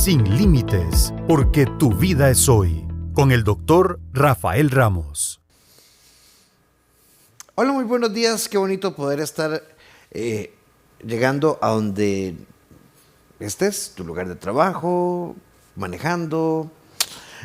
Sin límites, porque tu vida es hoy. Con el doctor Rafael Ramos. Hola, muy buenos días. Qué bonito poder estar llegando a donde estés, tu lugar de trabajo, manejando.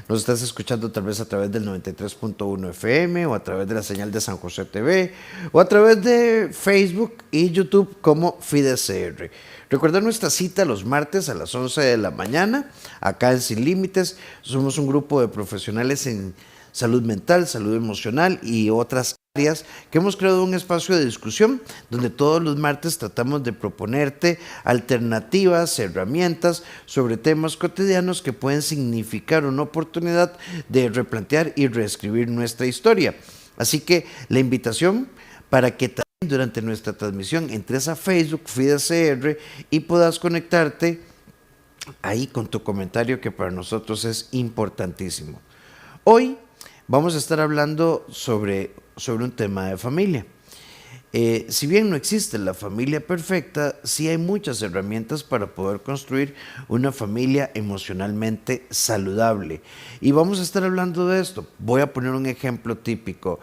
Nos estás escuchando tal vez a través del 93.1 FM o a través de la señal de San José TV o a través de Facebook y YouTube como FidesCR. Recuerda nuestra cita los martes a las 11 de la mañana, acá en Sin Límites. Somos un grupo de profesionales en salud mental, salud emocional y otras áreas que hemos creado un espacio de discusión donde todos los martes tratamos de proponerte alternativas, herramientas sobre temas cotidianos que pueden significar una oportunidad de replantear y reescribir nuestra historia. Así que la invitación para que también durante nuestra transmisión entres a Facebook, FidesCR, y puedas conectarte ahí con tu comentario que para nosotros es importantísimo. Hoy vamos a estar hablando sobre un tema de familia. Si bien no existe la familia perfecta, sí hay muchas herramientas para poder construir una familia emocionalmente saludable. Y vamos a estar hablando de esto. Voy a poner un ejemplo típico.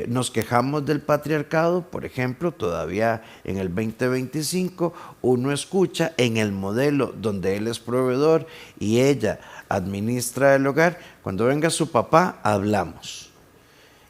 Nos quejamos del patriarcado, por ejemplo, todavía en el 2025 uno escucha en el modelo donde él es proveedor y ella administra el hogar, cuando venga su papá hablamos.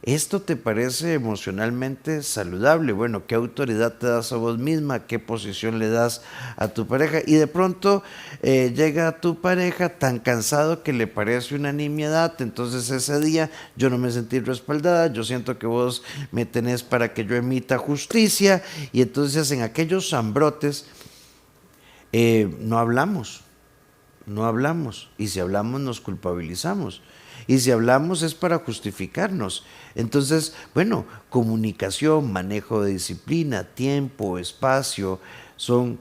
¿Esto te parece emocionalmente saludable? Bueno, ¿qué autoridad te das a vos misma? ¿Qué posición le das a tu pareja? Y de pronto llega tu pareja tan cansado que le parece una nimiedad, entonces ese día yo no me sentí respaldada, yo siento que vos me tenés para que yo emita justicia, y entonces en aquellos zambrotes no hablamos, y si hablamos nos culpabilizamos. Y si hablamos es para justificarnos. Entonces, bueno, comunicación, manejo de disciplina, tiempo, espacio, son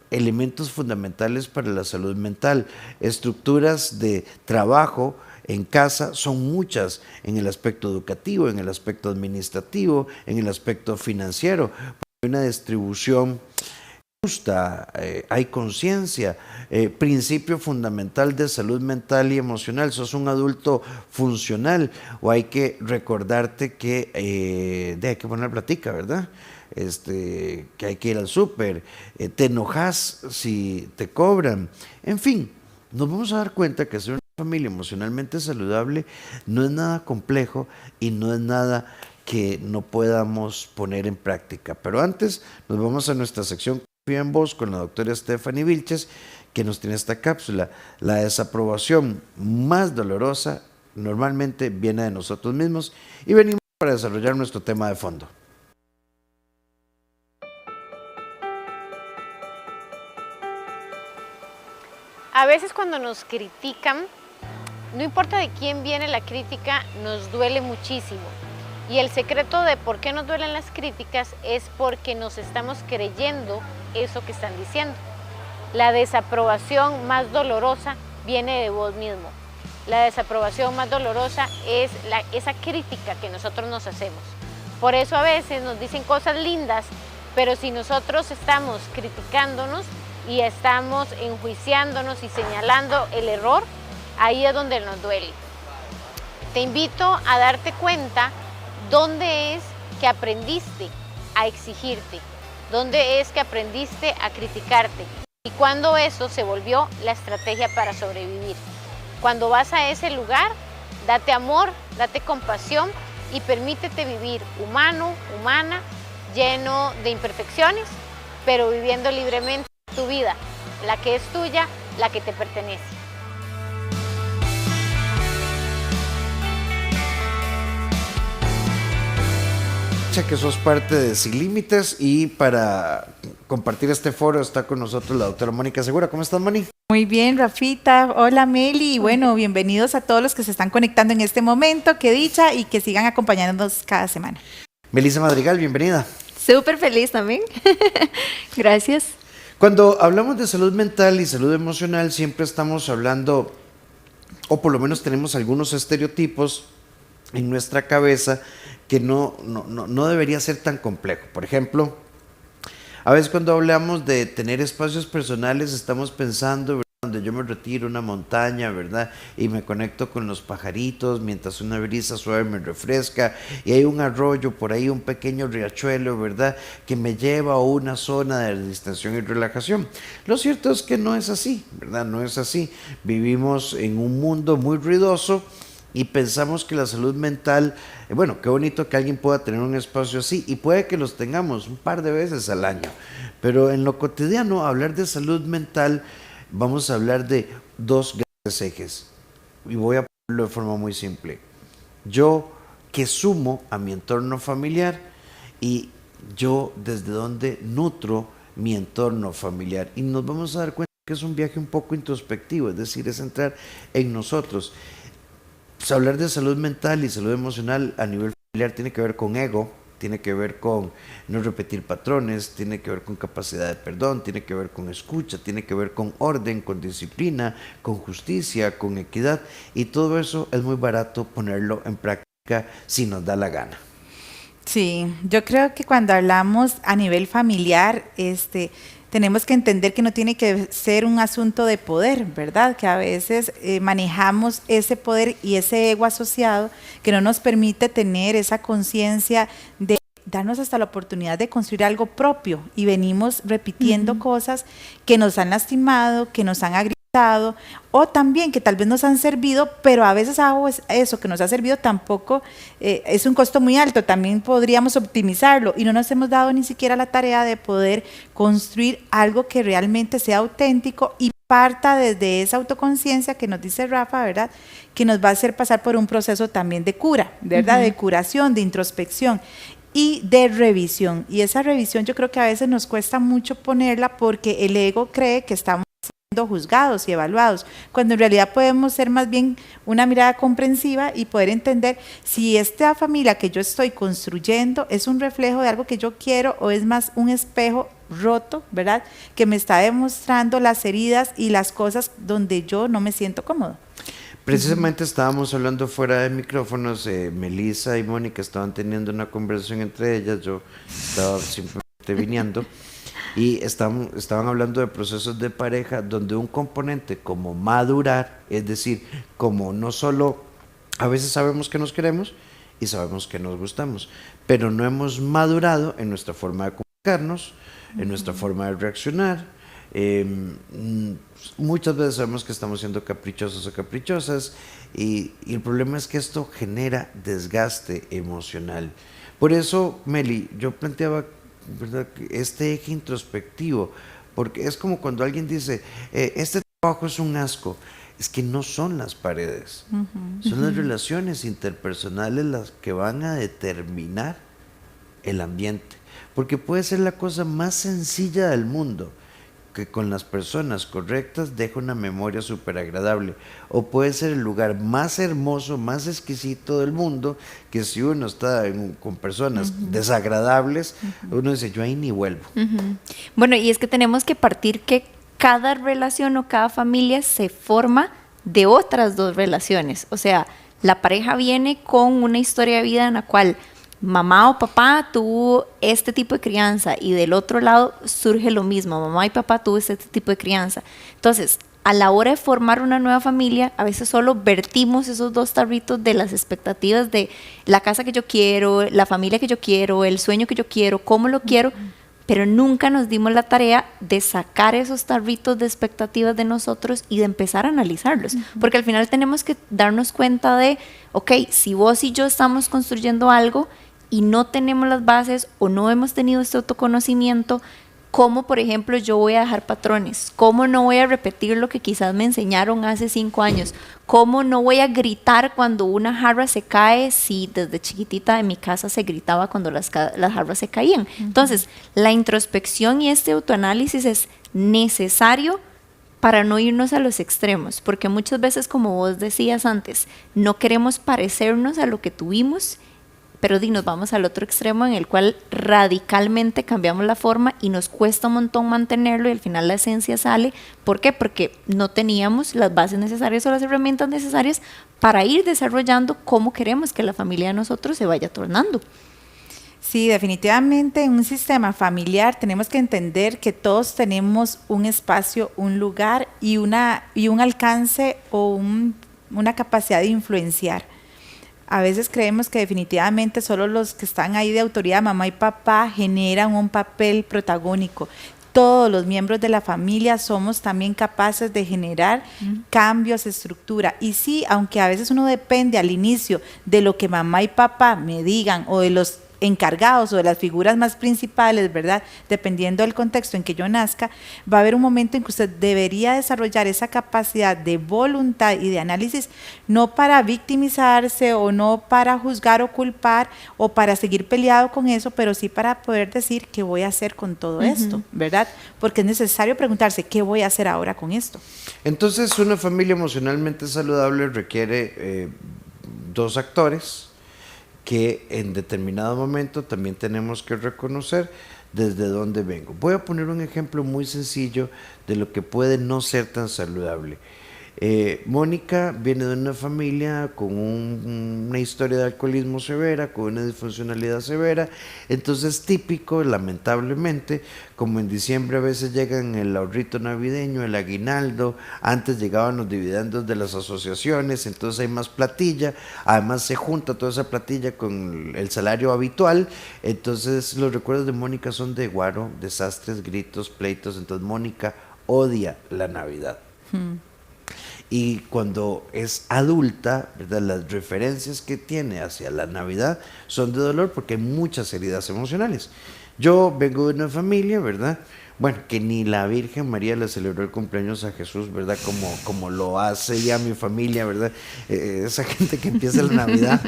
elementos fundamentales para la salud mental. Estructuras de trabajo en casa son muchas, en el aspecto educativo, en el aspecto administrativo, en el aspecto financiero. Hay una distribución justa, hay conciencia, principio fundamental de salud mental y emocional. Sos un adulto funcional, o hay que recordarte que hay que poner platica, ¿verdad? Que hay que ir al súper, te enojas si te cobran, en fin, nos vamos a dar cuenta que ser una familia emocionalmente saludable no es nada complejo y no es nada que no podamos poner en práctica. Pero antes nos vamos a nuestra sección en voz con la doctora Stephanie Vilches, que nos tiene esta cápsula. La desaprobación más dolorosa normalmente viene de nosotros mismos, y venimos para desarrollar nuestro tema de fondo. A veces cuando nos critican, no importa de quién viene la crítica, nos duele muchísimo. Y el secreto de por qué nos duelen las críticas es porque nos estamos creyendo eso que están diciendo. La desaprobación más dolorosa viene de vos mismo. La desaprobación más dolorosa es esa crítica que nosotros nos hacemos. Por eso a veces nos dicen cosas lindas, pero si nosotros estamos criticándonos y estamos enjuiciándonos y señalando el error, ahí es donde nos duele. Te invito a darte cuenta dónde es que aprendiste a exigirte, dónde es que aprendiste a criticarte y cuándo eso se volvió la estrategia para sobrevivir. Cuando vas a ese lugar, date amor, date compasión y permítete vivir humano, humana, lleno de imperfecciones, pero viviendo libremente tu vida, la que es tuya, la que te pertenece. Que sos parte de Sin Límites, y para compartir este foro está con nosotros la doctora Mónica Segura. ¿Cómo estás, Moni? Muy bien, Rafita. Hola, Meli. Y bueno, bienvenidos a todos los que se están conectando en este momento. Qué dicha, y que sigan acompañándonos cada semana. Melissa Madrigal, bienvenida. Súper feliz también. Gracias. Cuando hablamos de salud mental y salud emocional, siempre estamos hablando, o por lo menos tenemos algunos estereotipos en nuestra cabeza que no debería ser tan complejo. Por ejemplo, a veces cuando hablamos de tener espacios personales estamos pensando donde yo me retiro a una montaña, ¿verdad? Y me conecto con los pajaritos mientras una brisa suave me refresca y hay un arroyo por ahí, un pequeño riachuelo, ¿verdad? Que me lleva a una zona de distensión y relajación. Lo cierto es que no es así, ¿verdad? No es así. Vivimos en un mundo muy ruidoso y pensamos que la salud mental, bueno, qué bonito que alguien pueda tener un espacio así y puede que los tengamos un par de veces al año, pero en lo cotidiano hablar de salud mental vamos a hablar de dos grandes ejes y voy a ponerlo de forma muy simple. Yo que sumo a mi entorno familiar y yo desde donde nutro mi entorno familiar y nos vamos a dar cuenta que es un viaje un poco introspectivo, es decir, es entrar en nosotros. Pues hablar de salud mental y salud emocional a nivel familiar tiene que ver con ego, tiene que ver con no repetir patrones, tiene que ver con capacidad de perdón, tiene que ver con escucha, tiene que ver con orden, con disciplina, con justicia, con equidad y todo eso es muy barato ponerlo en práctica si nos da la gana. Sí, yo creo que cuando hablamos a nivel familiar, tenemos que entender que no tiene que ser un asunto de poder, ¿verdad? Que a veces manejamos ese poder y ese ego asociado que no nos permite tener esa conciencia de darnos hasta la oportunidad de construir algo propio y venimos repitiendo cosas que nos han lastimado, que nos han agredado o también que tal vez nos han servido, pero a veces eso que nos ha servido tampoco es un costo muy alto, también podríamos optimizarlo y no nos hemos dado ni siquiera la tarea de poder construir algo que realmente sea auténtico y parta desde esa autoconciencia que nos dice Rafa, ¿verdad? Que nos va a hacer pasar por un proceso también de cura, ¿verdad? De curación, de introspección y de revisión. Y esa revisión yo creo que a veces nos cuesta mucho ponerla porque el ego cree que estamos juzgados y evaluados, cuando en realidad podemos ser más bien una mirada comprensiva y poder entender si esta familia que yo estoy construyendo es un reflejo de algo que yo quiero o es más un espejo roto, ¿verdad? Que me está demostrando las heridas y las cosas donde yo no me siento cómodo. Precisamente estábamos hablando fuera de micrófonos, Melissa y Mónica estaban teniendo una conversación entre ellas, yo estaba simplemente viniendo. Y estaban hablando de procesos de pareja donde un componente como madurar, es decir, como no solo a veces sabemos que nos queremos y sabemos que nos gustamos, pero no hemos madurado en nuestra forma de comunicarnos, en nuestra forma de reaccionar. Muchas veces sabemos que estamos siendo caprichosos o caprichosas y el problema es que esto genera desgaste emocional. Por eso, Meli, yo planteaba, ¿verdad?, este eje introspectivo, porque es como cuando alguien dice, este trabajo es un asco, es que no son las paredes, son las relaciones interpersonales las que van a determinar el ambiente, porque puede ser la cosa más sencilla del mundo, que con las personas correctas deja una memoria súper agradable, o puede ser el lugar más hermoso, más exquisito del mundo, que si uno está con personas desagradables, uno dice, yo ahí ni vuelvo. Bueno, y es que tenemos que partir que cada relación o cada familia se forma de otras dos relaciones, o sea, la pareja viene con una historia de vida en la cual mamá o papá tuvo este tipo de crianza y del otro lado surge lo mismo, mamá y papá tuvo este tipo de crianza. Entonces, a la hora de formar una nueva familia, a veces solo vertimos esos dos tarritos de las expectativas de la casa que yo quiero, la familia que yo quiero, el sueño que yo quiero, cómo lo quiero, pero nunca nos dimos la tarea de sacar esos tarritos de expectativas de nosotros y de empezar a analizarlos, porque al final tenemos que darnos cuenta de, ok, si vos y yo estamos construyendo algo y no tenemos las bases o no hemos tenido este autoconocimiento, ¿cómo, por ejemplo, yo voy a dejar patrones? ¿Cómo no voy a repetir lo que quizás me enseñaron hace 5 años? ¿Cómo no voy a gritar cuando una jarra se cae si desde chiquitita en mi casa se gritaba cuando las jarras se caían? Entonces, la introspección y este autoanálisis es necesario para no irnos a los extremos, porque muchas veces, como vos decías antes, no queremos parecernos a lo que tuvimos, pero nos vamos al otro extremo en el cual radicalmente cambiamos la forma y nos cuesta un montón mantenerlo y al final la esencia sale. ¿Por qué? Porque no teníamos las bases necesarias o las herramientas necesarias para ir desarrollando cómo queremos que la familia de nosotros se vaya tornando. Sí, definitivamente en un sistema familiar tenemos que entender que todos tenemos un espacio, un lugar y un alcance o una capacidad de influenciar. A veces creemos que definitivamente solo los que están ahí de autoridad, mamá y papá, generan un papel protagónico. Todos los miembros de la familia somos también capaces de generar cambios, estructura. Y sí, aunque a veces uno depende al inicio de lo que mamá y papá me digan o de los encargados o de las figuras más principales, ¿verdad? Dependiendo del contexto en que yo nazca, va a haber un momento en que usted debería desarrollar esa capacidad de voluntad y de análisis, no para victimizarse o no para juzgar o culpar o para seguir peleado con eso, pero sí para poder decir qué voy a hacer con todo esto, ¿verdad? Porque es necesario preguntarse qué voy a hacer ahora con esto. Entonces, una familia emocionalmente saludable requiere dos actores que en determinado momento también tenemos que reconocer desde dónde vengo. Voy a poner un ejemplo muy sencillo de lo que puede no ser tan saludable. Mónica viene de una familia con una historia de alcoholismo severa, con una disfuncionalidad severa, entonces típico, lamentablemente, como en diciembre a veces llegan el ahorrito navideño, el aguinaldo, antes llegaban los dividendos de las asociaciones, entonces hay más platilla, además se junta toda esa platilla con el salario habitual, entonces los recuerdos de Mónica son de guaro, desastres, gritos, pleitos, entonces Mónica odia la Navidad. Y cuando es adulta, ¿verdad?, las referencias que tiene hacia la Navidad son de dolor porque hay muchas heridas emocionales. Yo vengo de una familia, ¿verdad? Bueno, que ni la Virgen María le celebró el cumpleaños a Jesús, ¿verdad? Como lo hace ya mi familia, ¿verdad? Esa gente que empieza la Navidad,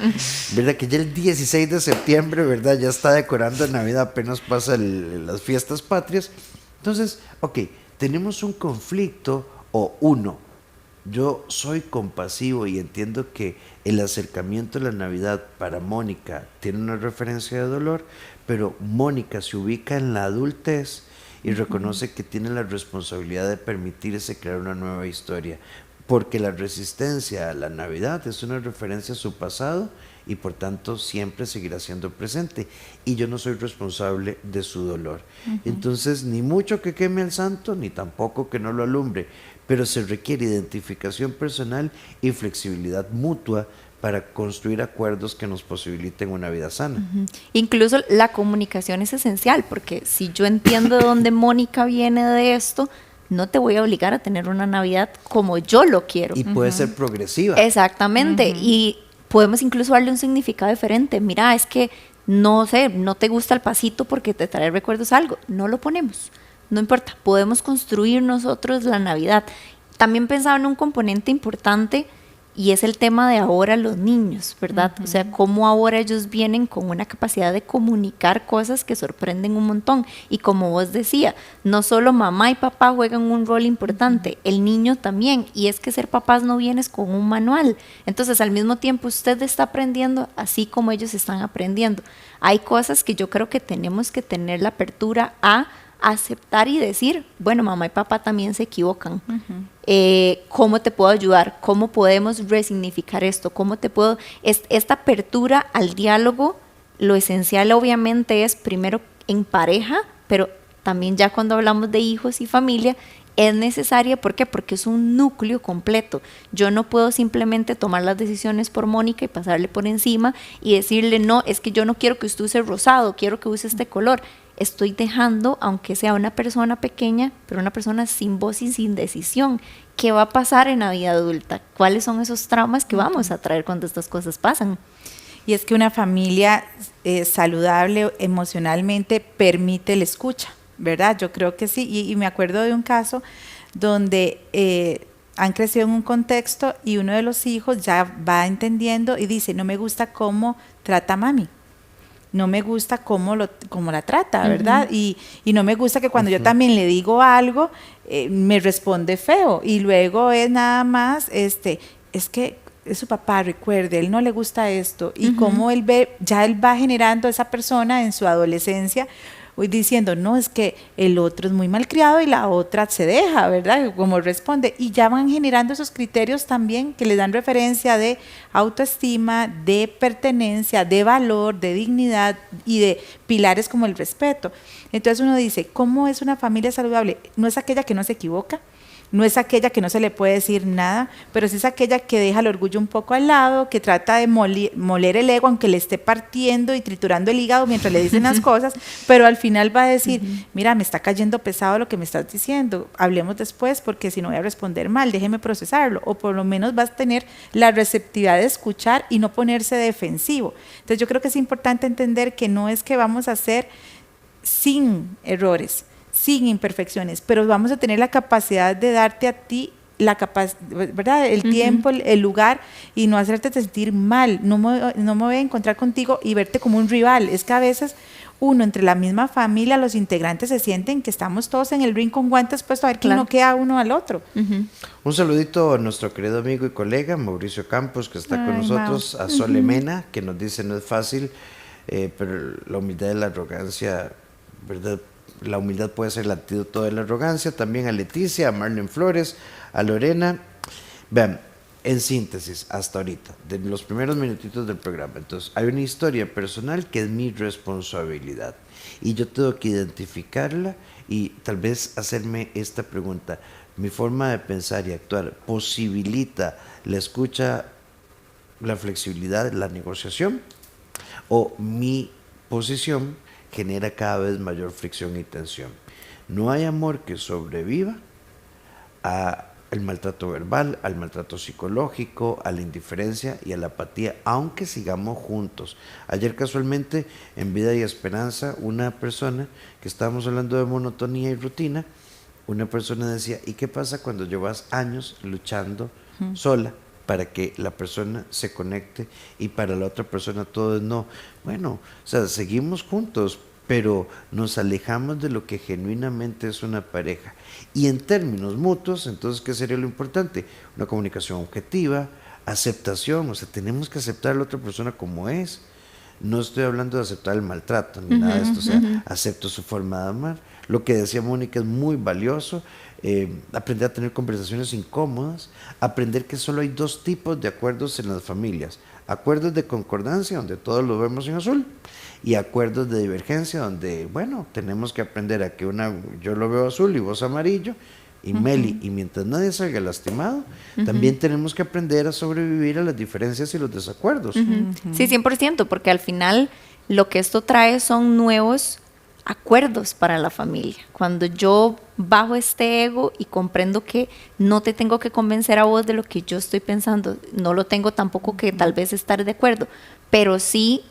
¿verdad? Que ya el 16 de septiembre, ¿verdad? Ya está decorando la Navidad, apenas pasa las fiestas patrias. Entonces, ok, tenemos un conflicto yo soy compasivo y entiendo que el acercamiento a la Navidad para Mónica tiene una referencia de dolor, pero Mónica se ubica en la adultez y reconoce que tiene la responsabilidad de permitirse crear una nueva historia, porque la resistencia a la Navidad es una referencia a su pasado y por tanto siempre seguirá siendo presente y yo no soy responsable de su dolor. Entonces, ni mucho que queme al santo, ni tampoco que no lo alumbre, pero se requiere identificación personal y flexibilidad mutua para construir acuerdos que nos posibiliten una vida sana. Incluso la comunicación es esencial, porque si yo entiendo de dónde Mónica viene de esto, no te voy a obligar a tener una Navidad como yo lo quiero. Y puede ser progresiva. Exactamente, y podemos incluso darle un significado diferente. Mira, es que, no sé, no te gusta el pasito porque te trae recuerdos algo, no lo ponemos. No importa, podemos construir nosotros la Navidad. También pensaba en un componente importante y es el tema de ahora los niños, ¿verdad? O sea, cómo ahora ellos vienen con una capacidad de comunicar cosas que sorprenden un montón. Y como vos decía, no solo mamá y papá juegan un rol importante, el niño también. Y es que ser papás no vienes con un manual. Entonces, al mismo tiempo, usted está aprendiendo así como ellos están aprendiendo. Hay cosas que yo creo que tenemos que tener la apertura a aceptar y decir, bueno, mamá y papá también se equivocan. ¿Cómo te puedo ayudar? ¿Cómo podemos resignificar esto? ¿Cómo te puedo...? Esta apertura al diálogo, lo esencial obviamente es primero en pareja, pero también ya cuando hablamos de hijos y familia, es necesaria. ¿Por qué? Porque es un núcleo completo. Yo no puedo simplemente tomar las decisiones por Mónica y pasarle por encima y decirle, no, es que yo no quiero que usted use rosado, quiero que use este color. Estoy dejando, aunque sea una persona pequeña, pero una persona sin voz y sin decisión. ¿Qué va a pasar en la vida adulta? ¿Cuáles son esos traumas que vamos a traer cuando estas cosas pasan? Y es que una familia saludable emocionalmente permite la escucha, ¿verdad? Yo creo que sí. Y me acuerdo de un caso donde han crecido en un contexto y uno de los hijos ya va entendiendo y dice, no me gusta cómo trata a mami. No me gusta cómo la trata, ¿verdad? Y no me gusta que cuando yo también le digo algo, me responde feo. Y luego es nada más, es que es su papá, recuerde, él no le gusta esto. Y cómo él va generando esa persona en su adolescencia voy diciendo, no, es que el otro es muy malcriado y la otra se deja, ¿verdad? Como responde. Y ya van generando esos criterios también que les dan referencia de autoestima, de pertenencia, de valor, de dignidad y de pilares como el respeto. Entonces uno dice, ¿cómo es una familia saludable? No es aquella que no se equivoca, no es aquella que no se le puede decir nada, pero sí es aquella que deja el orgullo un poco al lado, que trata de moler el ego, aunque le esté partiendo y triturando el hígado mientras le dicen las cosas, pero al final va a decir, mira, me está cayendo pesado lo que me estás diciendo, hablemos después porque si no voy a responder mal, déjeme procesarlo, o por lo menos vas a tener la receptividad de escuchar y no ponerse defensivo. Entonces yo creo que es importante entender que no es que vamos a hacer sin errores, sin imperfecciones, pero vamos a tener la capacidad de darte a ti ¿verdad? El tiempo, el lugar y no hacerte sentir mal, no me voy a encontrar contigo y verte como un rival. Es que a veces uno entre la misma familia, los integrantes se sienten que estamos todos en el ring con guantes puestos a ver quién no queda uno al otro. Un saludito a nuestro querido amigo y colega Mauricio Campos, que está con nosotros, a Sole Mena, que nos dice no es fácil, pero la humildad y la arrogancia, ¿verdad? La humildad puede ser el antídoto de la arrogancia. También a Leticia, a Marlene Flores, a Lorena. Vean, en síntesis, hasta ahorita, de los primeros minutitos del programa, entonces hay una historia personal que es mi responsabilidad y yo tengo que identificarla y tal vez hacerme esta pregunta: ¿mi forma de pensar y actuar posibilita la escucha, la flexibilidad, la negociación? ¿O mi posición genera cada vez mayor fricción y tensión? No hay amor que sobreviva al maltrato verbal, al maltrato psicológico, a la indiferencia y a la apatía, aunque sigamos juntos. Ayer casualmente en Vida y Esperanza, una persona que estábamos hablando de monotonía y rutina, una persona decía, ¿y qué pasa cuando llevas años luchando sola para que la persona se conecte y para la otra persona todo es no? Bueno, o sea, seguimos juntos, pero nos alejamos de lo que genuinamente es una pareja. Y en términos mutuos, entonces, ¿qué sería lo importante? Una comunicación objetiva, aceptación, o sea, tenemos que aceptar a la otra persona como es. No estoy hablando de aceptar el maltrato ni nada de esto, o sea, acepto su forma de amar. Lo que decía Mónica es muy valioso. Aprender a tener conversaciones incómodas, aprender que solo hay dos tipos de acuerdos en las familias: acuerdos de concordancia, donde todos lo vemos en azul, y acuerdos de divergencia, donde, bueno, tenemos que aprender a que yo lo veo azul y vos amarillo, y Meli, y mientras nadie salga lastimado, también tenemos que aprender a sobrevivir a las diferencias y los desacuerdos. Sí, 100%, porque al final lo que esto trae son nuevos acuerdos para la familia. Cuando yo bajo este ego y comprendo que no te tengo que convencer a vos de lo que yo estoy pensando, no lo tengo tampoco que tal vez estar de acuerdo, pero sí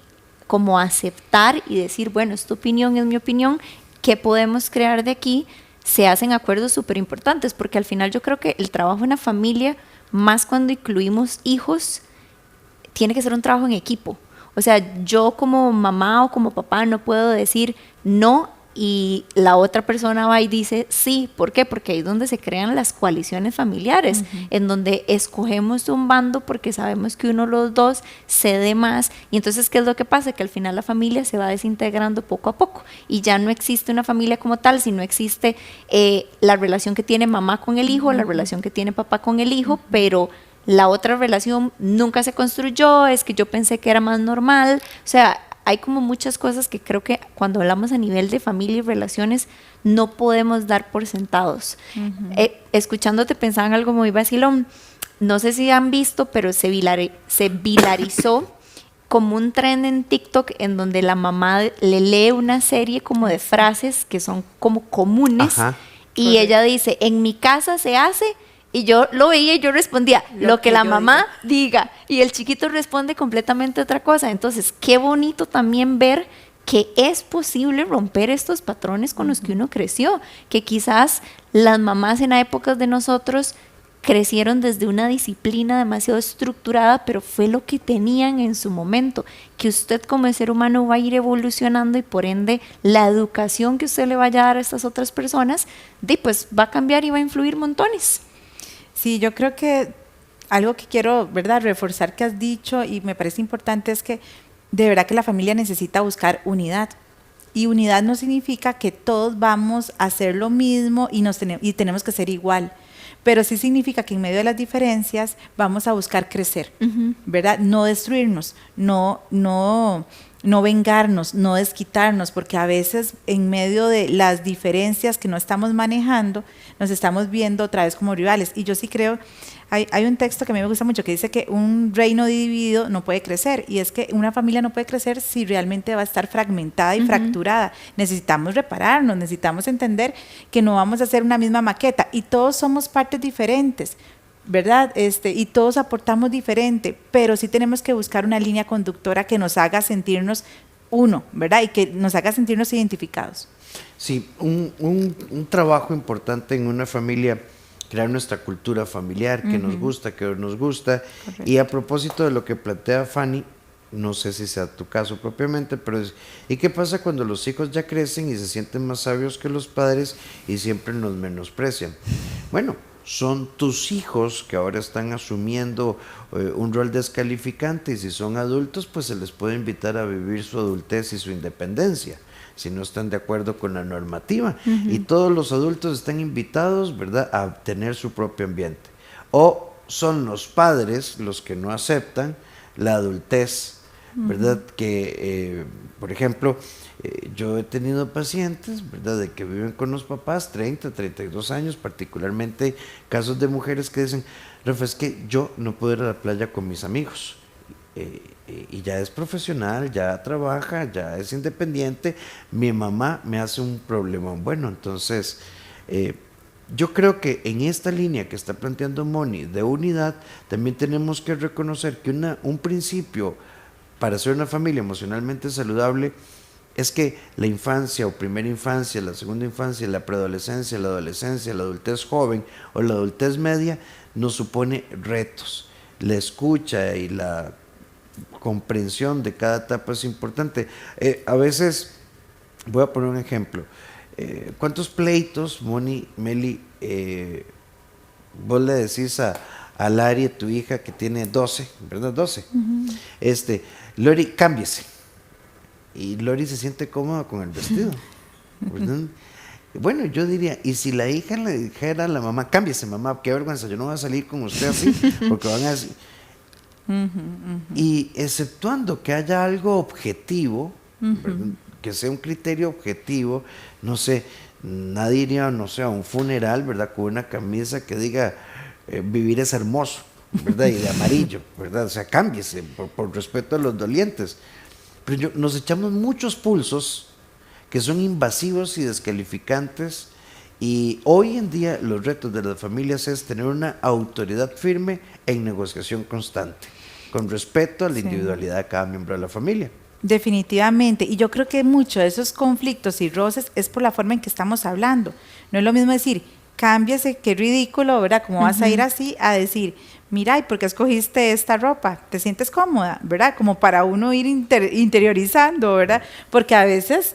como aceptar y decir, bueno, esta opinión es mi opinión, ¿qué podemos crear de aquí? Se hacen acuerdos súper importantes, porque al final yo creo que el trabajo en la familia, más cuando incluimos hijos, tiene que ser un trabajo en equipo. O sea, yo como mamá o como papá no puedo decir no y la otra persona va y dice sí. ¿Por qué? Porque ahí es donde se crean las coaliciones familiares, en donde escogemos un bando porque sabemos que uno de los dos cede más. Y entonces, ¿qué es lo que pasa? Que al final la familia se va desintegrando poco a poco y ya no existe una familia como tal, sino existe la relación que tiene mamá con el hijo, la relación que tiene papá con el hijo, pero la otra relación nunca se construyó, es que yo pensé que era más normal. O sea, hay como muchas cosas que creo que cuando hablamos a nivel de familia y relaciones no podemos dar por sentados. Escuchándote pensaba en algo muy vacilón. No sé si han visto, pero se viralizó como un tren en TikTok en donde la mamá le lee una serie como de frases que son como comunes. Y ella dice, en mi casa se hace. Y yo lo veía y yo respondía, lo que la mamá diga. Y el chiquito responde completamente otra cosa. Entonces, qué bonito también ver que es posible romper estos patrones con los que uno creció. Que quizás las mamás en épocas de nosotros crecieron desde una disciplina demasiado estructurada, pero fue lo que tenían en su momento. Que usted como ser humano va a ir evolucionando y por ende la educación que usted le vaya a dar a estas otras personas, pues va a cambiar y va a influir montones. Sí, yo creo que algo que quiero, ¿verdad?, reforzar que has dicho y me parece importante es que de verdad que la familia necesita buscar unidad Y unidad no significa que todos vamos a hacer lo mismo y tenemos que ser igual. Pero sí significa que en medio de las diferencias vamos a buscar crecer, ¿verdad? No destruirnos, no vengarnos, no desquitarnos, porque a veces en medio de las diferencias que no estamos manejando, nos estamos viendo otra vez como rivales. Y yo sí creo, hay un texto que a mí me gusta mucho que dice que un reino dividido no puede crecer, y es que una familia no puede crecer si realmente va a estar fragmentada y fracturada. Necesitamos repararnos, necesitamos entender que no vamos a hacer una misma maqueta, y todos somos partes diferentes, ¿verdad? Y todos aportamos diferente, pero sí tenemos que buscar una línea conductora que nos haga sentirnos uno, ¿verdad? Y que nos haga sentirnos identificados. Sí, un trabajo importante en una familia, crear nuestra cultura familiar, que nos gusta, que nos gusta. Correcto. Y a propósito de lo que plantea Fanny, no sé si sea tu caso propiamente, pero ¿y qué pasa cuando los hijos ya crecen y se sienten más sabios que los padres y siempre nos menosprecian? Bueno, son tus hijos que ahora están asumiendo un rol descalificante, y si son adultos, pues se les puede invitar a vivir su adultez y su independencia, si no están de acuerdo con la normativa. Y todos los adultos están invitados, ¿verdad?, a tener su propio ambiente. O son los padres los que no aceptan la adultez, ¿verdad? Que, por ejemplo, yo he tenido pacientes, ¿verdad?, de que viven con los papás 30, 32 años, particularmente casos de mujeres que dicen: Rafa, es que yo no puedo ir a la playa con mis amigos. Y ya es profesional, ya trabaja, ya es independiente, mi mamá me hace un problema. Bueno, entonces, yo creo que en esta línea que está planteando Moni de unidad, también tenemos que reconocer que un principio para ser una familia emocionalmente saludable es que la infancia o primera infancia, la segunda infancia, la preadolescencia, la adolescencia, la adultez joven o la adultez media nos supone retos. La escucha y la comprensión de cada etapa es importante. A veces, voy a poner un ejemplo, ¿cuántos pleitos, Moni, Meli, vos le decís a Lari, tu hija que tiene 12, ¿verdad? 12. Lori, cámbiese. Y Lori se siente cómoda con el vestido, ¿verdad? Bueno, yo diría, y si la hija le dijera a la mamá: cámbiese, mamá, qué vergüenza, yo no voy a salir con usted así, porque van a decir... Y exceptuando que haya algo objetivo, que sea un criterio objetivo, no sé, nadie iría, no sé, a un funeral, ¿verdad?, con una camisa que diga vivir es hermoso, ¿verdad?, y de amarillo, ¿verdad? O sea, cámbiese por respeto a los dolientes. Pero nos echamos muchos pulsos que son invasivos y descalificantes, y hoy en día los retos de las familias es tener una autoridad firme en negociación constante, con respeto a la individualidad de cada miembro de la familia. Definitivamente, y yo creo que muchos de esos conflictos y roces es por la forma en que estamos hablando. No es lo mismo decir: cámbiase, qué ridículo, ¿verdad?, ¿cómo vas a ir así?, a decir: mira, ¿y por qué escogiste esta ropa? ¿Te sientes cómoda? ¿Verdad? Como para uno ir interiorizando, ¿verdad? Porque a veces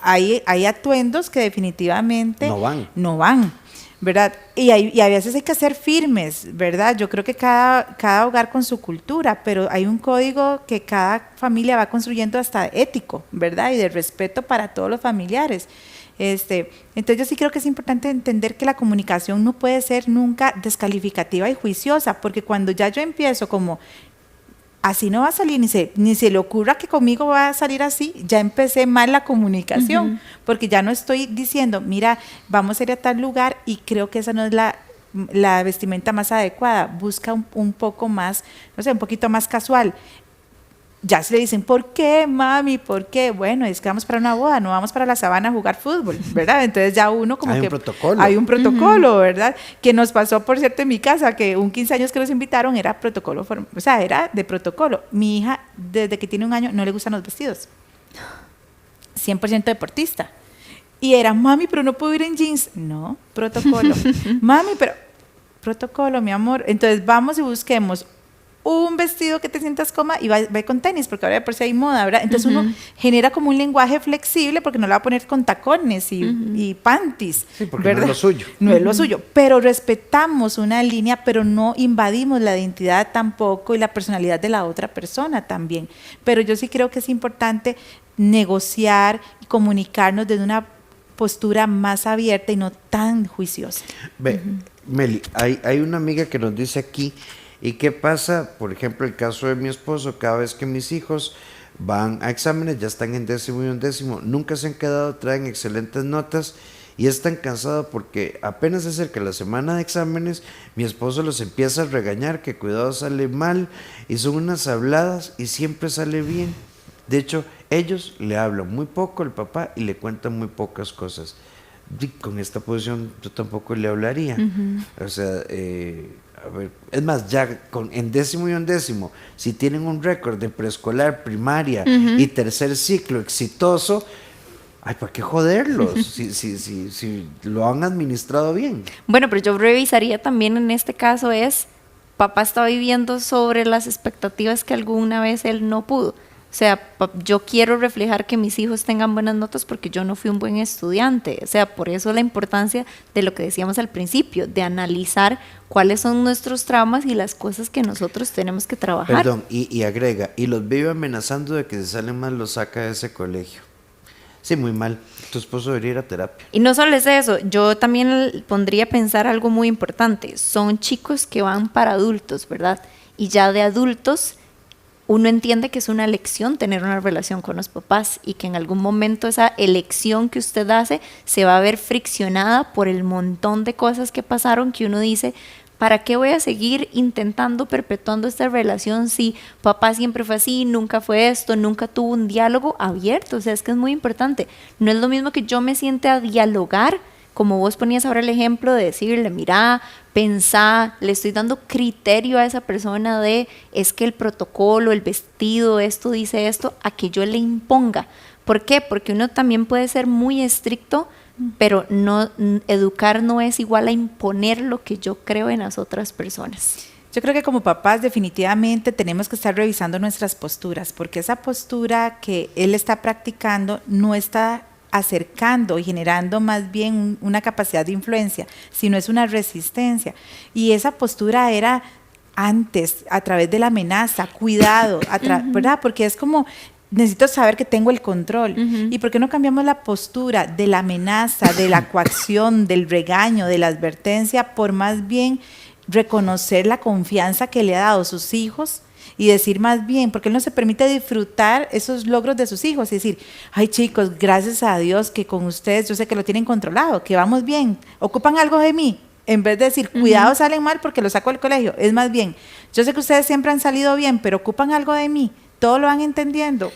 hay atuendos que definitivamente no van, ¿verdad? Y a veces hay que ser firmes, ¿verdad? Yo creo que cada hogar con su cultura, pero hay un código que cada familia va construyendo hasta ético, ¿verdad? Y de respeto para todos los familiares. Entonces yo sí creo que es importante entender que la comunicación no puede ser nunca descalificativa y juiciosa, porque cuando ya yo empiezo como así no va a salir, ni se le ocurra que conmigo va a salir así, ya empecé mal la comunicación, porque ya no estoy diciendo: mira, vamos a ir a tal lugar y creo que esa no es la vestimenta más adecuada, busca un poco más, no sé, un poquito más casual. Ya se le dicen: ¿por qué, mami? ¿Por qué? Bueno, es que vamos para una boda, no vamos para la sabana a jugar fútbol, ¿verdad? Entonces ya uno como que... Hay un protocolo, ¿verdad? Que nos pasó, por cierto, en mi casa, que un 15 años que nos invitaron era protocolo, o sea, era de protocolo. Mi hija, desde que tiene 1 año, no le gustan los vestidos. 100% deportista. Y era: mami, pero no puedo ir en jeans. No, protocolo. Mami, pero... protocolo, mi amor. Entonces vamos y busquemos un vestido que te sientas cómoda y va con tenis, porque ahora por si hay moda, ¿verdad? Entonces uno genera como un lenguaje flexible, porque no la va a poner con tacones y panties, sí, porque ¿verdad? no es lo suyo. No es lo suyo, pero respetamos una línea, pero no invadimos la identidad tampoco y la personalidad de la otra persona también. Pero yo sí creo que es importante negociar y comunicarnos desde una postura más abierta y no tan juiciosa. Ve, Meli, hay una amiga que nos dice aquí, ¿y qué pasa? Por ejemplo, el caso de mi esposo, cada vez que mis hijos van a exámenes, ya están en 10º y 11º, nunca se han quedado, traen excelentes notas y es tan cansado porque apenas se acerca la semana de exámenes, mi esposo los empieza a regañar, que cuidado sale mal, y son unas habladas y siempre sale bien. De hecho, ellos le hablan muy poco al papá y le cuentan muy pocas cosas. Y con esta posición yo tampoco le hablaría. O sea, a ver, es más, ya en 10º y 11º, si tienen un récord de preescolar, primaria y tercer ciclo exitoso, ay, ¿para qué joderlos? si lo han administrado bien. Bueno, pero yo revisaría también en este caso papá está viviendo sobre las expectativas que alguna vez él no pudo. O sea, yo quiero reflejar que mis hijos tengan buenas notas porque yo no fui un buen estudiante. O sea, por eso la importancia de lo que decíamos al principio, de analizar cuáles son nuestros traumas y las cosas que nosotros tenemos que trabajar. Perdón, y agrega, y los vive amenazando de que si salen mal los saca de ese colegio. Sí, muy mal. Tu esposo debería ir a terapia. Y no solo es eso, yo también pondría a pensar algo muy importante. Son chicos que van para adultos, ¿verdad? Y ya de adultos uno entiende que es una elección tener una relación con los papás y que en algún momento esa elección que usted hace se va a ver friccionada por el montón de cosas que pasaron que uno dice, ¿para qué voy a seguir intentando perpetuando esta relación si papá siempre fue así, nunca fue esto, nunca tuvo un diálogo abierto? O sea, es que es muy importante. No es lo mismo que yo me siente a dialogar, como vos ponías ahora el ejemplo de decirle, mira, pensá, le estoy dando criterio a esa persona de, es que el protocolo, el vestido, esto dice esto, a que yo le imponga. ¿Por qué? Porque uno también puede ser muy estricto, pero no, educar no es igual a imponer lo que yo creo en las otras personas. Yo creo que como papás definitivamente tenemos que estar revisando nuestras posturas, porque esa postura que él está practicando no está acercando y generando más bien una capacidad de influencia, sino es una resistencia. Y esa postura era antes, a través de la amenaza, cuidado, ¿verdad? Porque es como, necesito saber que tengo el control. ¿Y por qué no cambiamos la postura de la amenaza, de la coacción, del regaño, de la advertencia, por más bien reconocer la confianza que le ha dado a sus hijos y decir más bien, porque él no se permite disfrutar esos logros de sus hijos y decir, ay chicos, gracias a Dios que con ustedes yo sé que lo tienen controlado, que vamos bien, ocupan algo de mí, en vez de decir, cuidado, salen mal porque los saco del colegio, es más bien, yo sé que ustedes siempre han salido bien, pero ocupan algo de mí, todo lo van entendiendo.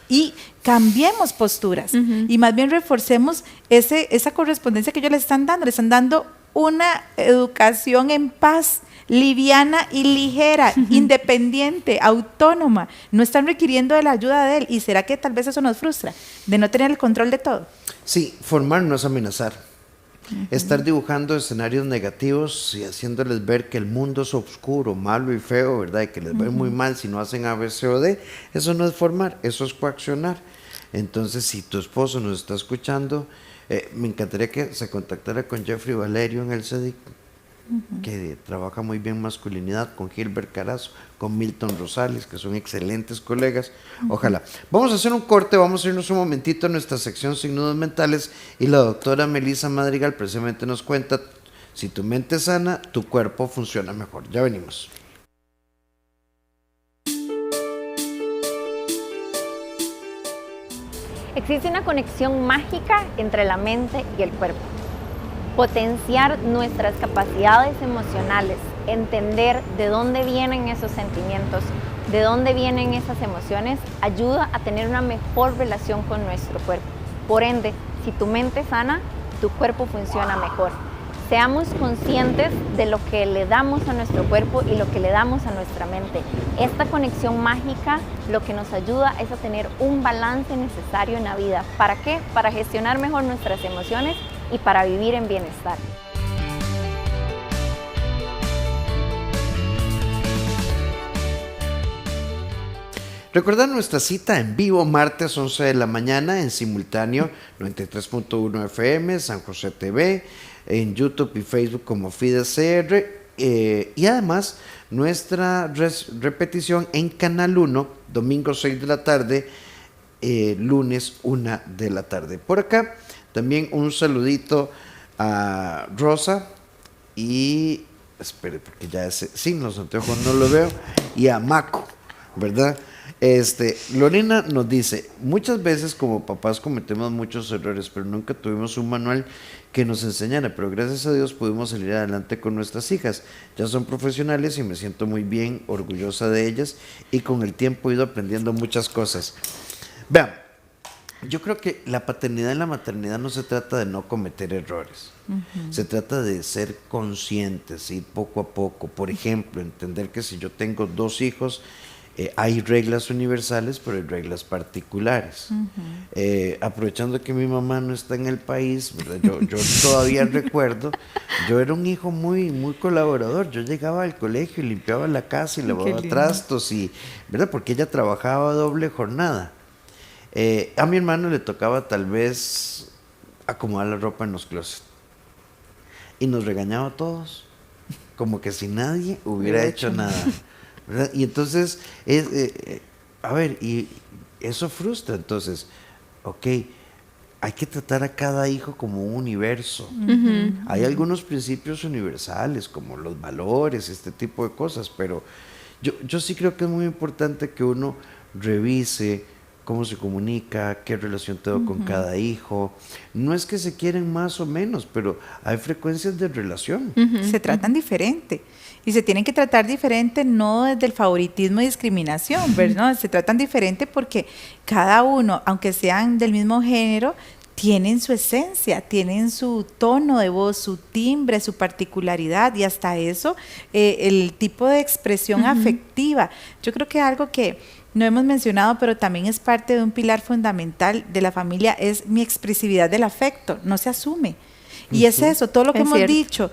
Y cambiemos posturas y más bien reforcemos esa correspondencia que ellos les están dando una educación en paz, liviana y ligera, independiente, autónoma. No están requiriendo de la ayuda de él. ¿Y será que tal vez eso nos frustra? De no tener el control de todo. Sí, formar no es amenazar. Estar dibujando escenarios negativos y haciéndoles ver que el mundo es oscuro, malo y feo, ¿verdad? Y que les va muy mal si no hacen A, B, C o D. Eso no es formar, eso es coaccionar. Entonces, si tu esposo nos está escuchando, me encantaría que se contactara con Jeffrey Valerio en el CEDIC, que trabaja muy bien masculinidad, con Gilbert Carazo, con Milton Rosales, que son excelentes colegas. Ojalá. Vamos a hacer un corte, vamos a irnos un momentito a nuestra sección Sin Nudos Mentales y la doctora Melissa Madrigal precisamente nos cuenta, si tu mente es sana, tu cuerpo funciona mejor. Ya venimos. Existe una conexión mágica entre la mente y el cuerpo. Potenciar nuestras capacidades emocionales, entender de dónde vienen esos sentimientos, de dónde vienen esas emociones, ayuda a tener una mejor relación con nuestro cuerpo. Por ende, si tu mente es sana, tu cuerpo funciona mejor. Seamos conscientes de lo que le damos a nuestro cuerpo y lo que le damos a nuestra mente. Esta conexión mágica lo que nos ayuda es a tener un balance necesario en la vida. ¿Para qué? Para gestionar mejor nuestras emociones y para vivir en bienestar. Recordad nuestra cita en vivo martes 11 de la mañana en simultáneo 93.1 FM, San José TV, en YouTube y Facebook como FIDECR y además nuestra repetición en Canal 1, domingo 6 de la tarde lunes 1 de la tarde. Por acá también un saludito a Rosa y, espere, porque ya ese, sin los anteojos no lo veo, y a Maco, ¿verdad? Lorena nos dice, muchas veces como papás cometemos muchos errores, pero nunca tuvimos un manual que nos enseñara, pero gracias a Dios pudimos salir adelante con nuestras hijas. Ya son profesionales y me siento muy bien, orgullosa de ellas, y con el tiempo he ido aprendiendo muchas cosas. Vean, yo creo que la paternidad y la maternidad no se trata de no cometer errores. Se trata de ser conscientes, ir poco a poco. Por ejemplo, entender que si yo tengo 2 hijos, hay reglas universales, pero hay reglas particulares. Aprovechando que mi mamá no está en el país, ¿verdad? Yo todavía recuerdo, yo era un hijo muy, muy colaborador. Yo llegaba al colegio y limpiaba la casa y lavaba trastos, ¿verdad? Porque ella trabajaba doble jornada. A mi hermano le tocaba tal vez acomodar la ropa en los closets. Y nos regañaba a todos, como que si nadie hubiera hecho nada, ¿verdad? Y entonces, a ver, y eso frustra. Entonces, ok, hay que tratar a cada hijo como un universo. Hay algunos principios universales, como los valores, este tipo de cosas, pero yo sí creo que es muy importante que uno revise cómo se comunica, qué relación tengo con cada hijo. No es que se quieren más o menos, pero hay frecuencias de relación. Se tratan diferente. Y se tienen que tratar diferente no desde el favoritismo y discriminación, ¿verdad? Se tratan diferente porque cada uno, aunque sean del mismo género, tienen su esencia, tienen su tono de voz, su timbre, su particularidad y hasta eso, el tipo de expresión afectiva. Yo creo que algo que no hemos mencionado, pero también es parte de un pilar fundamental de la familia, es mi expresividad del afecto, no se asume. Y es eso, todo lo que hemos dicho,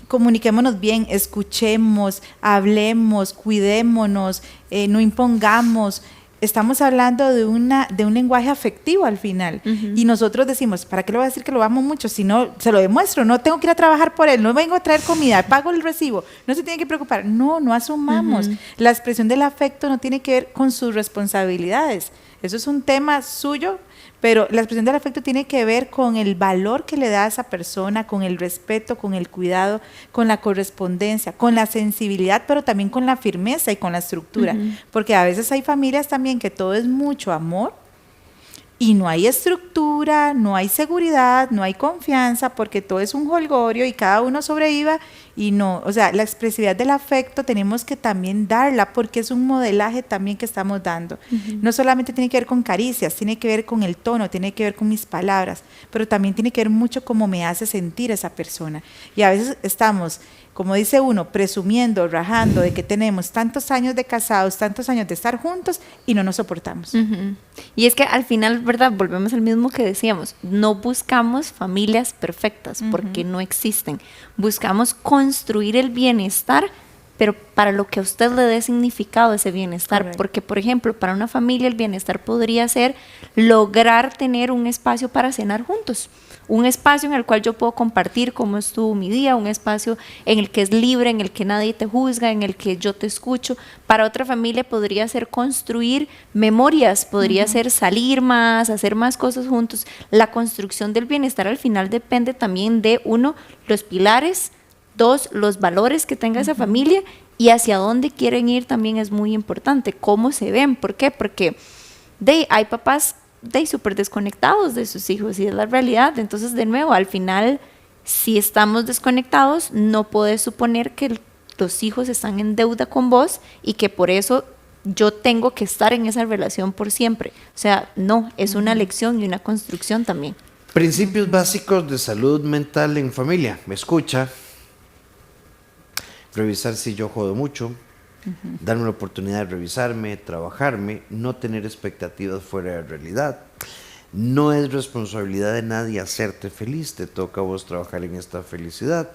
comuniquémonos bien, escuchemos, hablemos, cuidémonos, no impongamos. Estamos hablando de un lenguaje afectivo al final. Y nosotros decimos, ¿para qué le voy a decir que lo amo mucho? Si no, se lo demuestro, no tengo que ir a trabajar por él, no vengo a traer comida, pago el recibo, no se tiene que preocupar. No asumamos. La expresión del afecto no tiene que ver con sus responsabilidades. Eso es un tema suyo, pero la expresión del afecto tiene que ver con el valor que le da a esa persona, con el respeto, con el cuidado, con la correspondencia, con la sensibilidad, pero también con la firmeza y con la estructura. Porque a veces hay familias también que todo es mucho amor y no hay estructura, no hay seguridad, no hay confianza, porque todo es un jolgorio y cada uno sobreviva y no, o sea, la expresividad del afecto tenemos que también darla porque es un modelaje también que estamos dando. No solamente tiene que ver con caricias, tiene que ver con el tono, tiene que ver con mis palabras, pero también tiene que ver mucho cómo me hace sentir esa persona. Y a veces estamos, como dice uno, presumiendo, rajando de que tenemos tantos años de casados, tantos años de estar juntos y no nos soportamos. Y es que al final, ¿verdad? Volvemos al mismo que decíamos, no buscamos familias perfectas porque no existen. Buscamos construir el bienestar, pero para lo que a usted le dé significado ese bienestar. Correcto. Porque, por ejemplo, para una familia el bienestar podría ser lograr tener un espacio para cenar juntos. Un espacio en el cual yo puedo compartir cómo estuvo mi día, un espacio en el que es libre, en el que nadie te juzga, en el que yo te escucho. Para otra familia podría ser construir memorias, podría ser salir más, hacer más cosas juntos. La construcción del bienestar al final depende también de, 1, los pilares, 2, los valores que tenga esa familia y hacia dónde quieren ir también es muy importante, cómo se ven. ¿Por qué? Porque hay papás súper desconectados de sus hijos y es la realidad. Entonces, de nuevo, al final, si estamos desconectados, no puedes suponer que los hijos están en deuda con vos y que por eso yo tengo que estar en esa relación por siempre. O sea, no, es una lección y una construcción también. Principios básicos de salud mental en familia. Me escucha, revisar si yo jodo mucho, darme la oportunidad de revisarme, trabajarme, no tener expectativas fuera de realidad. No es responsabilidad de nadie hacerte feliz, te toca a vos trabajar en esta felicidad.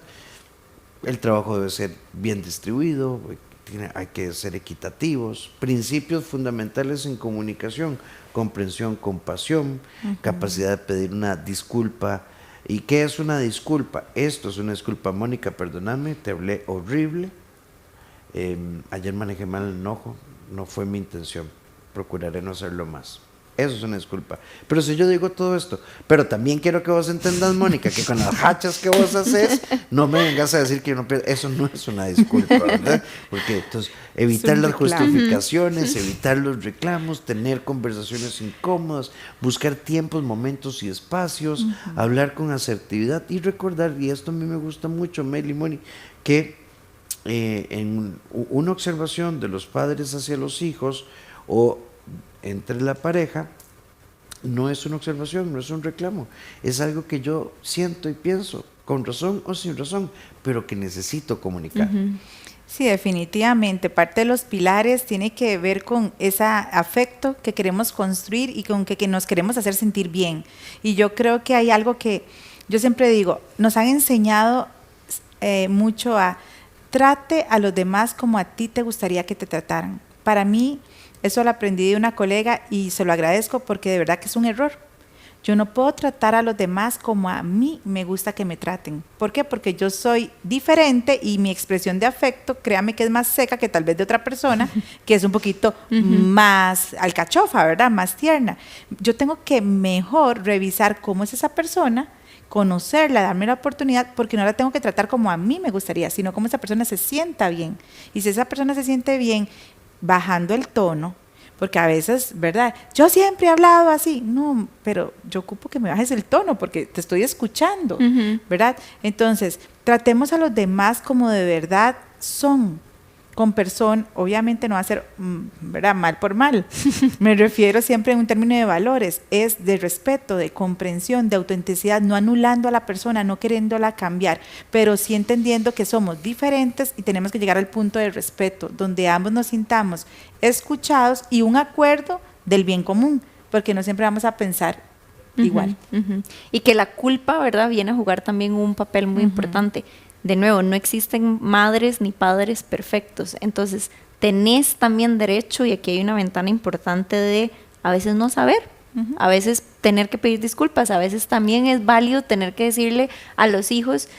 El trabajo debe ser bien distribuido, hay que ser equitativos. Principios fundamentales en comunicación, comprensión, compasión, capacidad de pedir una disculpa. ¿Y qué es una disculpa? Esto es una disculpa. Mónica, perdóname, te hablé horrible. Ayer manejé mal el enojo, no fue mi intención. Procuraré no hacerlo más. Eso es una disculpa. Pero si yo digo todo esto, pero también quiero que vos entendas, Mónica, que con las hachas que vos haces, no me vengas a decir que yo no pierdo. Eso no es una disculpa, ¿verdad? Porque entonces, evitar las justificaciones, evitar los reclamos, tener conversaciones incómodas, buscar tiempos, momentos y espacios, hablar con asertividad y recordar, y esto a mí me gusta mucho, Mel y Moni, que en una observación de los padres hacia los hijos o entre la pareja, no es una observación, no es un reclamo, es algo que yo siento y pienso, con razón o sin razón, pero que necesito comunicar. Sí, definitivamente. Parte de los pilares tiene que ver con ese afecto que queremos construir y con que nos queremos hacer sentir bien. Y yo creo que hay algo que yo siempre digo, nos han enseñado mucho a trate a los demás como a ti te gustaría que te trataran. Para mí, eso lo aprendí de una colega y se lo agradezco porque de verdad que es un error. Yo no puedo tratar a los demás como a mí me gusta que me traten. ¿Por qué? Porque yo soy diferente y mi expresión de afecto, créame que es más seca que tal vez de otra persona, que es un poquito más alcachofa, ¿verdad? Más tierna. Yo tengo que mejor revisar cómo es esa persona, conocerla, darme la oportunidad, porque no la tengo que tratar como a mí me gustaría, sino como esa persona se sienta bien. Y si esa persona se siente bien, bajando el tono, porque a veces, ¿verdad? Yo siempre he hablado así. No, pero yo ocupo que me bajes el tono porque te estoy escuchando, ¿verdad? Entonces, tratemos a los demás como de verdad son. Con persona, obviamente no va a ser, ¿verdad? Mal por mal. Me refiero siempre en un término de valores, es de respeto, de comprensión, de autenticidad, no anulando a la persona, no queriéndola cambiar, pero sí entendiendo que somos diferentes y tenemos que llegar al punto de respeto, donde ambos nos sintamos escuchados y un acuerdo del bien común, porque no siempre vamos a pensar igual. Y que la culpa, ¿verdad?, viene a jugar también un papel muy importante. De nuevo, no existen madres ni padres perfectos, entonces tenés también derecho, y aquí hay una ventana importante de a veces no saber, a veces tener que pedir disculpas, a veces también es válido tener que decirle a los hijos,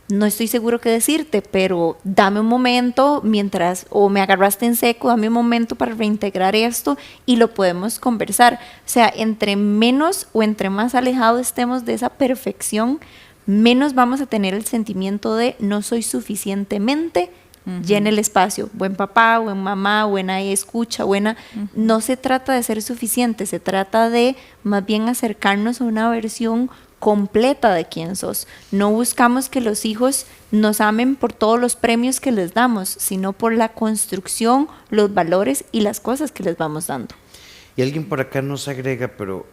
no estoy seguro qué decirte, pero dame un momento mientras, o me agarraste en seco, dame un momento para reintegrar esto y lo podemos conversar. O sea, entre menos o entre más alejados estemos de esa perfección, menos vamos a tener el sentimiento de no soy suficientemente, llena el espacio, buen papá, buen mamá, buena escucha, buena. No se trata de ser suficiente, se trata de más bien acercarnos a una versión completa de quién sos. No buscamos que los hijos nos amen por todos los premios que les damos, sino por la construcción, los valores y las cosas que les vamos dando. Y alguien por acá nos agrega, pero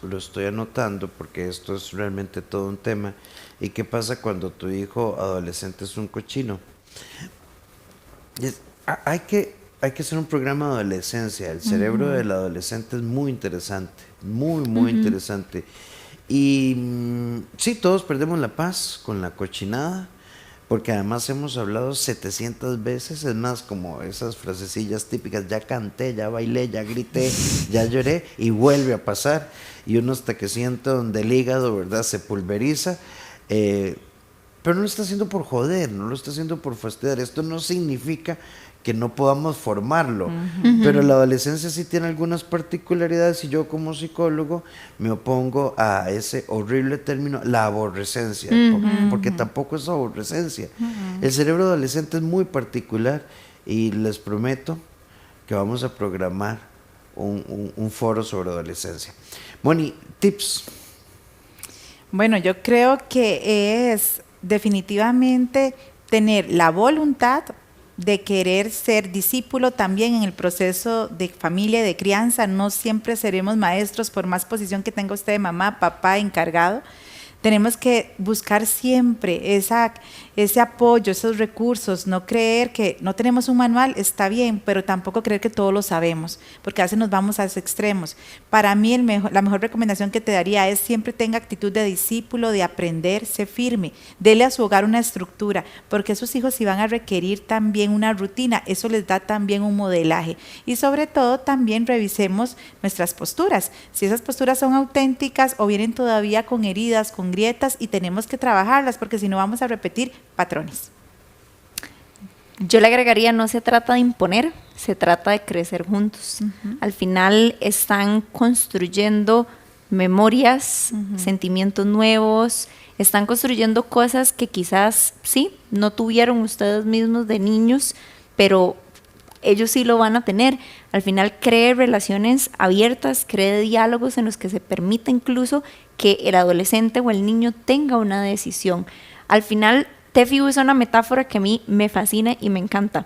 lo estoy anotando porque esto es realmente todo un tema. ¿Y qué pasa cuando tu hijo adolescente es un cochino? Hay que hacer un programa de adolescencia. El cerebro del adolescente es muy interesante, muy interesante. Y sí, todos perdemos la paz con la cochinada, porque además hemos hablado 700 veces, es más como esas frasecillas típicas, ya canté, ya bailé, ya grité, ya lloré, y vuelve a pasar, y uno hasta que siente donde el hígado, ¿verdad?, se pulveriza, pero no lo está haciendo por joder, no lo está haciendo por fastidiar. Esto no significa que no podamos formarlo, pero la adolescencia sí tiene algunas particularidades y yo como psicólogo me opongo a ese horrible término, la aborrecencia, porque tampoco es aborrecencia. El cerebro adolescente es muy particular y les prometo que vamos a programar un foro sobre adolescencia. Moni, tips. Bueno, yo creo que es definitivamente tener la voluntad de querer ser discípulo también en el proceso de familia y de crianza. No siempre seremos maestros por más posición que tenga usted de mamá, papá, encargado. Tenemos que buscar siempre ese apoyo, esos recursos, no creer que no tenemos un manual, está bien, pero tampoco creer que todo lo sabemos, porque a veces nos vamos a esos extremos. Para mí la mejor recomendación que te daría es siempre tenga actitud de discípulo, de aprender, sé firme, dele a su hogar una estructura, porque esos hijos sí van a requerir también una rutina, eso les da también un modelaje. Y sobre todo también revisemos nuestras posturas, si esas posturas son auténticas o vienen todavía con heridas, con grietas, y tenemos que trabajarlas porque si no vamos a repetir patrones. Yo le agregaría, no se trata de imponer, se trata de crecer juntos. Al final están construyendo memorias, sentimientos nuevos, están construyendo cosas que quizás sí, no tuvieron ustedes mismos de niños, pero ellos sí lo van a tener. Al final cree relaciones abiertas, cree diálogos en los que se permite incluso que el adolescente o el niño tenga una decisión. Al final, Tefi usa una metáfora que a mí me fascina y me encanta.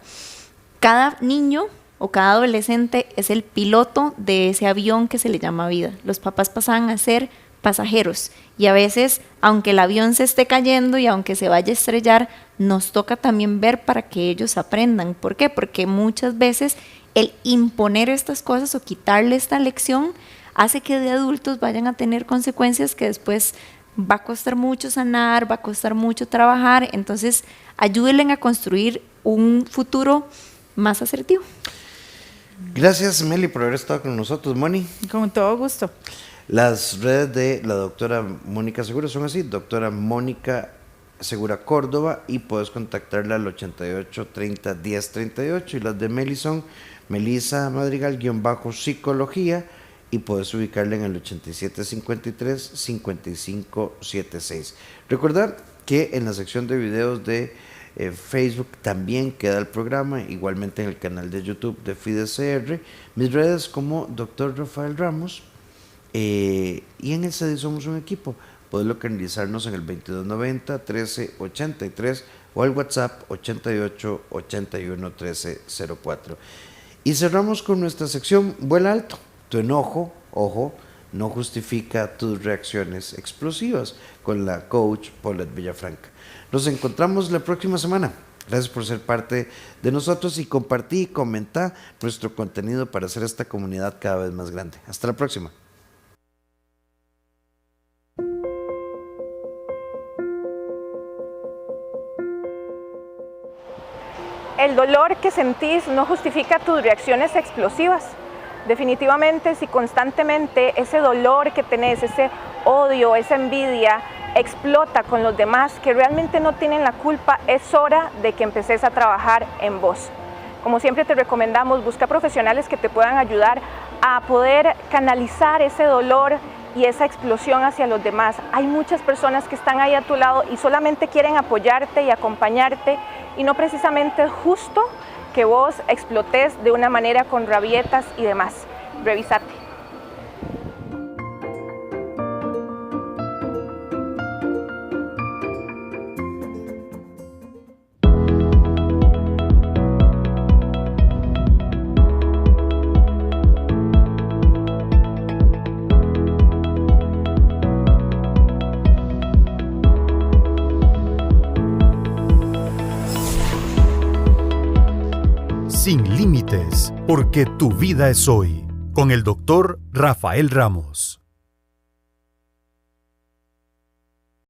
Cada niño o cada adolescente es el piloto de ese avión que se le llama vida. Los papás pasan a ser pasajeros y a veces, aunque el avión se esté cayendo y aunque se vaya a estrellar, nos toca también ver para que ellos aprendan. ¿Por qué? Porque muchas veces el imponer estas cosas o quitarle esta lección hace que de adultos vayan a tener consecuencias que después va a costar mucho sanar, va a costar mucho trabajar. Entonces, ayúdenle a construir un futuro más asertivo. Gracias, Meli, por haber estado con nosotros. Moni. Con todo gusto. Las redes de la doctora Mónica Segura son así, doctora Mónica Segura Córdoba, y puedes contactarla al 88 30 10 38, y las de Meli son Melissa Madrigal-psicología, y puedes ubicarla en el 87 53 55 76. Recordar que en la sección de videos de Facebook también queda el programa, igualmente en el canal de YouTube de FIDECR, mis redes como Dr. Rafael Ramos, y en el CEDI somos un equipo. Puedes localizarnos en el 2290 1383 o al WhatsApp 88 81 13 04. Y cerramos con nuestra sección Vuela Alto. Tu enojo, ojo, no justifica tus reacciones explosivas, con la coach Paulette Villafranca. Nos encontramos la próxima semana. Gracias por ser parte de nosotros y compartí y comenta nuestro contenido para hacer esta comunidad cada vez más grande. Hasta la próxima. El dolor que sentís no justifica tus reacciones explosivas. Definitivamente, si constantemente ese dolor que tenés, ese odio, esa envidia, explota con los demás que realmente no tienen la culpa, es hora de que empeces a trabajar en vos. Como siempre te recomendamos, busca profesionales que te puedan ayudar a poder canalizar ese dolor y esa explosión hacia los demás. Hay muchas personas que están ahí a tu lado y solamente quieren apoyarte y acompañarte, y no precisamente es justo que vos explotes de una manera con rabietas y demás. Revísate. Sin límites, porque tu vida es hoy, con el doctor Rafael Ramos.